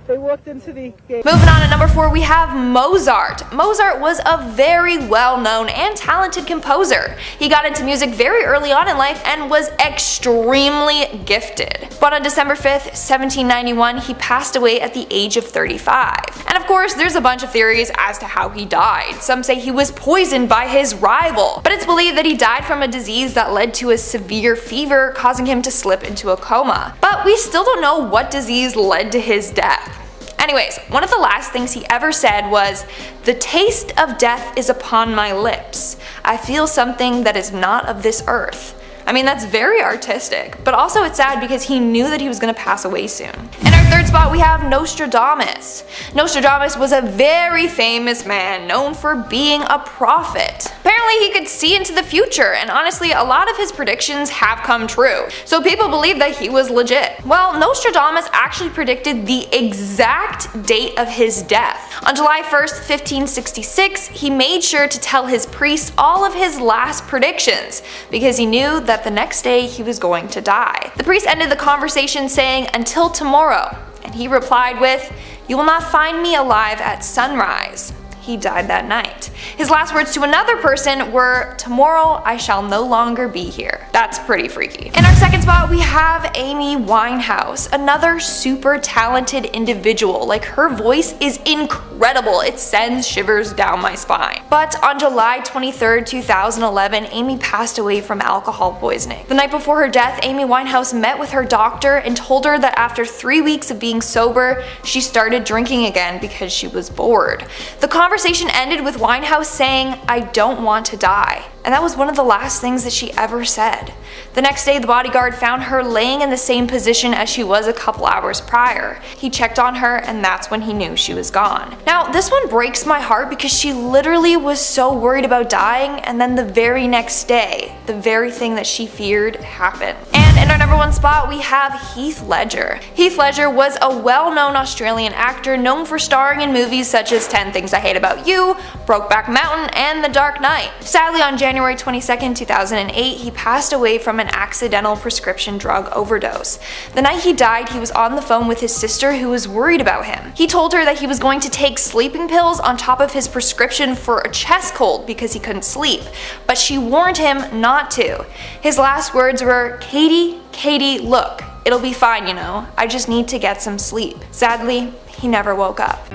They walked into the gate. Moving on to number 4, we have Mozart. Mozart was a very well-known and talented composer. He got into music very early on in life and was extremely gifted. But on December 5th, 1791, he passed away at the age of 35. And of course, there's a bunch of theories as to how he died. Some say he was poisoned by his rival, but it's believed that he died from a disease that led to a severe fever, causing him to slip into a coma. But we still don't know what disease led to his death. Anyways, one of the last things he ever said was, "The taste of death is upon my lips. I feel something that is not of this earth." I mean, that's very artistic, but also it's sad because he knew that he was going to pass away soon. In our 3rd spot, we have Nostradamus. Nostradamus was a very famous man known for being a prophet. Apparently he could see into the future, and honestly a lot of his predictions have come true, so people believe that he was legit. Well, Nostradamus actually predicted the exact date of his death. On July 1st, 1566, he made sure to tell his priest all of his last predictions because he knew that the next day he was going to die. The priest ended the conversation saying, "Until tomorrow," and he replied with, "You will not find me alive at sunrise." He died that night. His last words to another person were, "Tomorrow I shall no longer be here." That's pretty freaky. In our 2nd spot, we have Amy Winehouse, another super talented individual. Like, her voice is incredible. It sends shivers down my spine. But on July 23rd, 2011, Amy passed away from alcohol poisoning. The night before her death, Amy Winehouse met with her doctor and told her that after 3 weeks of being sober, she started drinking again because she was bored. The conversation ended with Winehouse saying, "I don't want to die." And that was one of the last things that she ever said. The next day, the bodyguard found her laying in the same position as she was a couple hours prior. He checked on her, and that's when he knew she was gone. Now, this one breaks my heart because she literally was so worried about dying, and then the very next day, the very thing that she feared happened. And in our number 1 spot, we have Heath Ledger. Heath Ledger was a well-known Australian actor known for starring in movies such as 10 Things I Hate About You, Brokeback Mountain, and The Dark Knight. Sadly, on January 22nd, 2008, he passed away from an accidental prescription drug overdose. The night he died, he was on the phone with his sister who was worried about him. He told her that he was going to take sleeping pills on top of his prescription for a chest cold because he couldn't sleep, but she warned him not to. His last words were, Katie, look, it'll be fine, you know. I just need to get some sleep." Sadly, he never woke up.